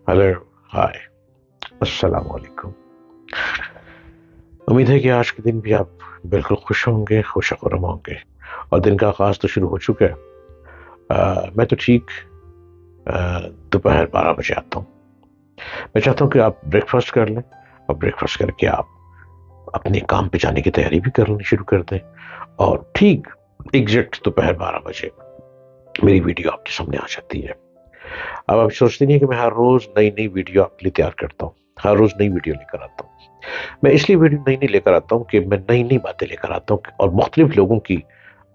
Hello. हाय। अस्सलाम वालेकुम। उम्मीद है कि आज के दिन भी आप बिल्कुल खुश होंगे, खुश खुर्रम होंगे और दिन का आगाज तो शुरू हो चुका है। मैं तो ठीक अ, दोपहर 12 बजे आता हूँ। मैं चाहता हूँ कि आप ब्रेकफास्ट कर लें और ब्रेकफास्ट करके आप अपने काम पे जाने की तैयारी भी करनी शुरू कर दें और ठीक एग्जैक्ट दोपहर 12 बजे मेरी वीडियो आपके सामने आ जाती है। अब आप सोचते नहीं है कि मैं हर रोज नई नई वीडियो आपके लिए तैयार करता हूँ, हर रोज नई वीडियो लेकर आता हूँ। मैं इसलिए वीडियो नई नई लेकर आता हूँ कि मैं नई नई बातें लेकर आता हूँ और मुख्तलिफ लोगों की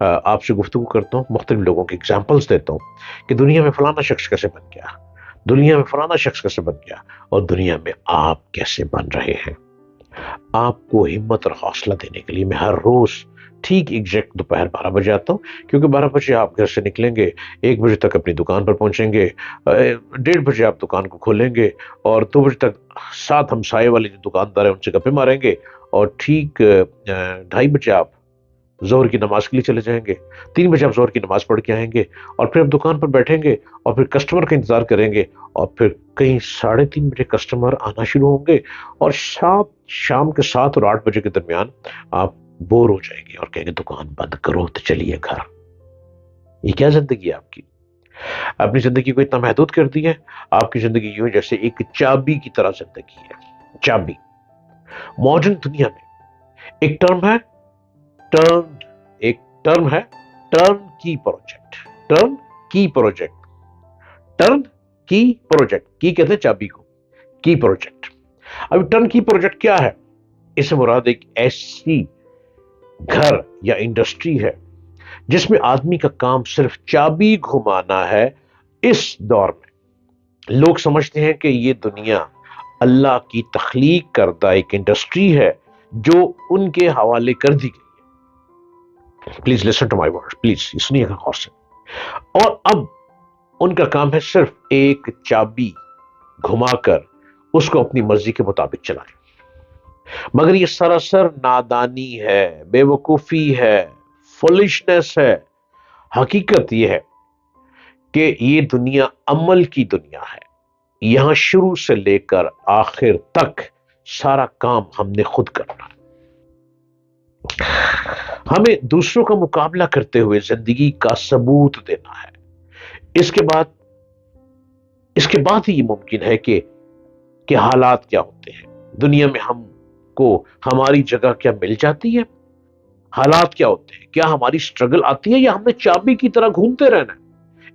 आपसे गुफ्तगू करता हूँ, मुख्तलिफ लोगों के एग्जाम्पल्स देता हूँ कि दुनिया में फलाना शख्स कैसे बन गया, दुनिया में फलाना शख्स कैसे बन गया और दुनिया में आप कैसे बन रहे हैं। आपको हिम्मत और हौसला देने के लिए मैं हर रोज ठीक एग्जैक्ट दोपहर 12 बजे आता हूँ, क्योंकि 12 बजे आप घर से निकलेंगे, 1 बजे तक अपनी दुकान पर पहुंचेंगे, 1:30 बजे आप दुकान को खोलेंगे और 2 बजे तक साथ हमसाए वाले जो दुकानदार हैं उनसे गप्पे मारेंगे और ठीक 2:30 बजे आप जोहर की नमाज के लिए चले जाएंगे, 3 बजे आप जोहर की नमाज पढ़ के आएंगे और फिर आप दुकान पर बैठेंगे और फिर कस्टमर का इंतजार करेंगे और फिर कहीं 3:30 बजे कस्टमर आना शुरू होंगे और शाम के 7 और 8 बजे के दरमियान आप बोर हो जाएंगे और कहेंगे दुकान बंद करो तो चलिए घर। ये क्या जिंदगी है आपकी? अपनी जिंदगी को इतना महदूद कर दी है। आपकी जिंदगी यूं जैसे एक चाबी की तरह जिंदगी है। चाबी। मॉडर्न दुनिया में एक टर्म है टर्न, एक टर्म है टर्न की प्रोजेक्ट। टर्न की प्रोजेक्ट। टर्न की प्रोजेक्ट। की कहते हैं चाबी को, की प्रोजेक्ट। अब टर्न की प्रोजेक्ट क्या है? इससे मुराद एक ऐसी घर या इंडस्ट्री है जिसमें आदमी का काम सिर्फ चाबी घुमाना है। इस दौर में लोग समझते हैं कि ये दुनिया अल्लाह की तख्लीक करदा एक इंडस्ट्री है जो उनके हवाले कर दी गई। Please listen to my word, please सुनिएगा गौर से। और अब उनका काम है सिर्फ एक चाबी घुमाकर उसको अपनी मर्जी के मुताबिक चलाए। मगर ये सरासर नादानी है, बेवकूफी है, फुलिशनेस है। हकीकत यह है कि ये दुनिया अमल की दुनिया है। यहां शुरू से लेकर आखिर तक सारा काम हमने खुद करना है। हमें दूसरों का मुकाबला करते हुए जिंदगी का सबूत देना है। इसके बाद ही ये मुमकिन है कि हालात क्या होते हैं दुनिया में, हमको हमारी जगह क्या मिल जाती है, हालात क्या होते हैं, क्या हमारी स्ट्रगल आती है या हमने चाबी की तरह घूमते रहना है।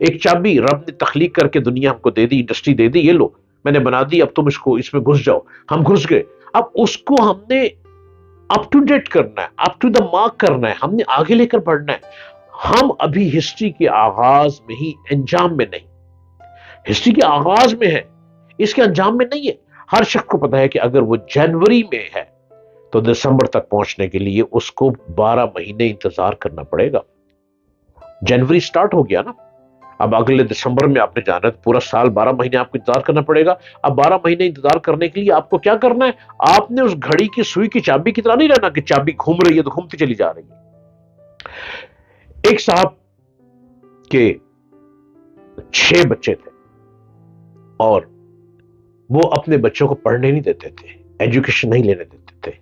एक चाबी रब ने तख्लीक करके दुनिया हमको दे दी, इंडस्ट्री दे दी, ये लो मैंने बना दी, अब तुम इसमें घुस जाओ। हम घुस गए। अब उसको हमने अप टू डेट करना है, अप टू द मार्क करना है, हमने आगे लेकर बढ़ना है। हम अभी हिस्ट्री के आगाज में ही, अंजाम में नहीं। हिस्ट्री के आगाज में है, इसके अंजाम में नहीं है। हर शख्स को पता है कि अगर वो जनवरी में है तो दिसंबर तक पहुंचने के लिए उसको 12 महीने इंतजार करना पड़ेगा। जनवरी स्टार्ट हो गया ना, अब अगले दिसंबर में आपने जाना है तो पूरा साल 12 महीने आपको इंतजार करना पड़ेगा। अब 12 महीने इंतजार करने के लिए आपको क्या करना है? आपने उस घड़ी की सुई की चाबी की तरह नहीं रहना कि चाबी घूम रही है तो घूमती चली जा रही है। एक साहब के 6 बच्चे थे और वो अपने बच्चों को पढ़ने नहीं देते थे, एजुकेशन नहीं लेने देते थे।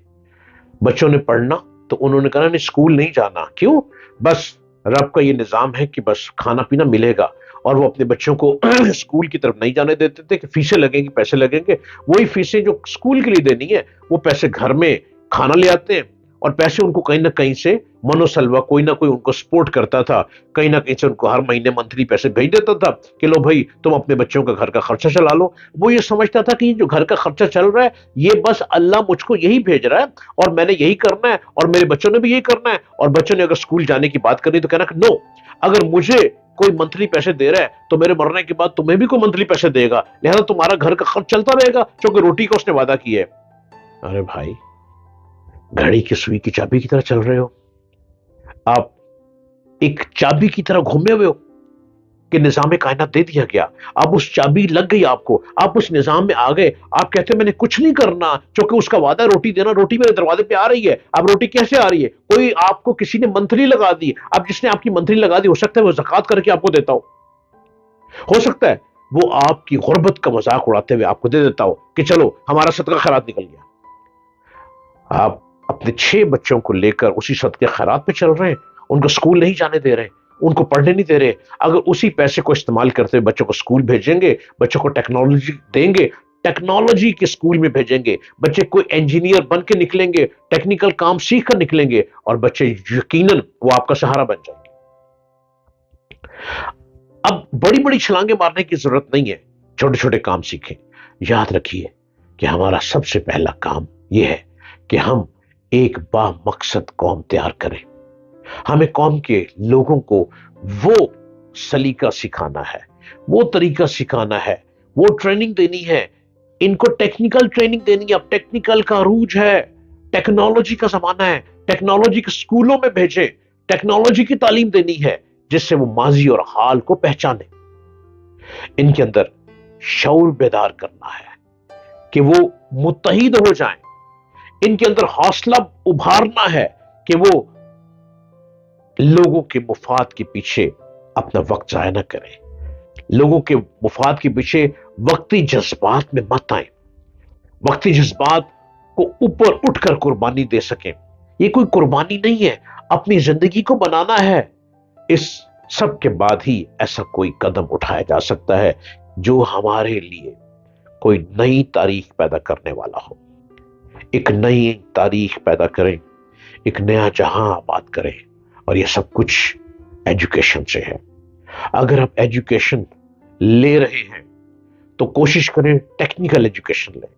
बच्चों ने पढ़ना तो उन्होंने कहा नहीं, स्कूल नहीं जाना। क्यों? बस रब का ये निजाम है कि बस खाना पीना मिलेगा। और वो अपने बच्चों को स्कूल की तरफ नहीं जाने देते थे कि फीसें लगेंगी, पैसे लगेंगे। वही फीसें जो स्कूल के लिए देनी है वो पैसे घर में खाना ले आते हैं और पैसे उनको कहीं ना कहीं से मनोसलवा कोई ना कोई उनको सपोर्ट करता था, कहीं ना कहीं से उनको हर महीने मंथली पैसे भेज देता था कि लो भाई तुम अपने बच्चों का घर का खर्चा चला लो। वो ये समझता था कि ये जो घर का खर्चा चल रहा है ये बस अल्लाह मुझको यही भेज रहा है और मैंने यही करना है और मेरे बच्चों ने भी यही करना है। और बच्चों ने अगर स्कूल जाने की बात करनी तो कहना कि नो, अगर मुझे कोई मंथली पैसे दे रहा है तो मेरे मरने के बाद तुम्हें भी कोई मंथली पैसे देगा, लिहाजा तुम्हारा घर का खर्च चलता रहेगा क्योंकि रोटी का उसने वादा किया है। अरे भाई, घड़ी की सुई की चाबी की तरह चल रहे हो आप, एक चाबी की तरह घूमे हुए हो कि निजाम कायनात दे दिया गया। अब उस चाबी लग गई आपको, आप उस निजाम में आ गए। आप कहते हैं मैंने कुछ नहीं करना क्योंकि उसका वादा रोटी देना, रोटी मेरे दरवाजे पे आ रही है। अब रोटी कैसे आ रही है? कोई आपको किसी ने मंथली लगा दी। अब जिसने आपकी मंथली लगा दी हो सकता है वो ज़कात करके आपको देता हो सकता है وہ آپ کی غربت کا مذاق اڑاتے ہوئے آپ کو دے دیتا ہو کہ چلو ہمارا صدقہ خیرات نکل گیا، آپ اپنے 6 بچوں کو لے کر اسی صدقے خیرات پہ چل رہے ہیں، ان کو اسکول نہیں جانے دے رہے، ان کو پڑھنے نہیں دے رہے۔ اگر اسی پیسے کو استعمال کرتے ہوئے بچوں کو اسکول بھیجیں گے، بچوں کو ٹیکنالوجی دیں گے، ٹیکنالوجی کے اسکول میں بھیجیں گے، بچے کوئی انجینئر بن کے نکلیں گے، ٹیکنیکل کام سیکھ کر نکلیں گے، اور بچے یقیناً وہ آپ کا سہارا بن جائیں گے۔ اب بڑی بڑی چھلانگیں مارنے کی ضرورت نہیں ہے، چھوٹے چھوٹے کام سیکھیں۔ یاد رکھیے کہ ہمارا سب سے پہلا کام یہ ہے کہ ہم ایک با مقصد قوم تیار کریں۔ ہمیں قوم کے لوگوں کو وہ سلیقہ سکھانا ہے، وہ طریقہ سکھانا ہے، وہ ٹریننگ دینی ہے، ان کو ٹیکنیکل ٹریننگ دینی ہے۔ اب ٹیکنیکل کا عروج ہے، ٹیکنالوجی کا زمانہ ہے، ٹیکنالوجی کے اسکولوں میں بھیجیں، ٹیکنالوجی کی تعلیم دینی ہے جس سے وہ ماضی اور حال کو پہچانے۔ ان کے اندر شعور بیدار کرنا ہے کہ وہ متحد ہو جائیں، ان کے اندر حوصلہ ابھارنا ہے کہ وہ لوگوں کے مفاد کے پیچھے اپنا وقت ضائع نہ کریں، لوگوں کے مفاد کے پیچھے وقتی جذبات میں مت آئیں، وقتی جذبات کو اوپر اٹھ کر قربانی دے سکیں۔ یہ کوئی قربانی نہیں ہے، اپنی زندگی کو بنانا ہے۔ اس سب کے بعد ہی ایسا کوئی قدم اٹھایا جا سکتا ہے جو ہمارے لیے کوئی نئی تاریخ پیدا کرنے والا ہو، ایک نئی تاریخ پیدا کریں، ایک نیا جہاں آباد کریں، اور یہ سب کچھ ایجوکیشن سے ہے۔ اگر آپ ایجوکیشن لے رہے ہیں تو کوشش کریں ٹیکنیکل ایجوکیشن لیں،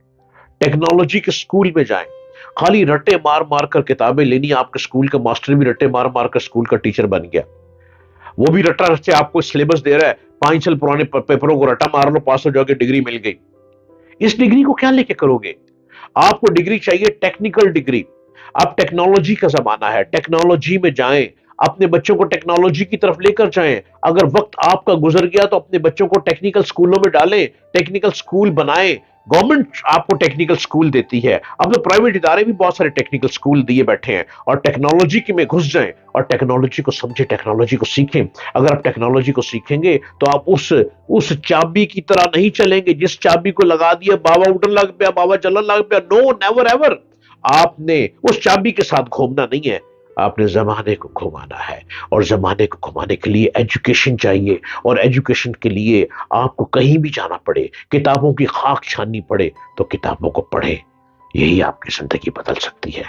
ٹیکنالوجی کے اسکول میں جائیں۔ خالی رٹے مار مار کر کتابیں لینی، آپ کے اسکول کا ماسٹر بھی رٹے مار مار کر اسکول کا ٹیچر بن گیا، وہ بھی رٹا رٹے آپ کو سلیبس دے رہا ہے، 5 سال پرانے پیپروں کو رٹا مار لو، پاس ہو جاؤ گے، ڈگری مل گئی۔ اس ڈگری کو کیا لے کے کرو گے؟ آپ کو ڈگری چاہیے ٹیکنیکل ڈگری۔ اب ٹیکنالوجی کا زمانہ ہے، ٹیکنالوجی میں جائیں، اپنے بچوں کو ٹیکنالوجی کی طرف لے کر جائیں۔ اگر وقت آپ کا گزر گیا تو اپنے بچوں کو ٹیکنیکل سکولوں میں ڈالیں، ٹیکنیکل سکول بنائیں۔ گورنمنٹ آپ کو ٹیکنیکل سکول دیتی ہے، اب تو پرائیویٹ ادارے بھی بہت سارے ٹیکنیکل سکول دیے بیٹھے ہیں، اور ٹیکنالوجی کے میں گھس جائیں اور ٹیکنالوجی کو سمجھیں، ٹیکنالوجی کو سیکھیں۔ اگر آپ ٹیکنالوجی کو سیکھیں گے تو آپ اس چابی کی طرح نہیں چلیں گے جس چابی کو لگا دیا بابا اٹھن لگ پیا، بابا چلن لگ پیا۔ نو، نیور ایور۔ آپ نے اس چابی کے ساتھ گھومنا نہیں ہے، آپ نے زمانے کو گھمانا ہے، اور زمانے کو گھمانے کے لیے ایجوکیشن چاہیے، اور ایجوکیشن کے لیے آپ کو کہیں بھی جانا پڑے، کتابوں کی خاک چھاننی پڑے تو کتابوں کو پڑھیں، یہی آپ کی زندگی بدل سکتی ہے۔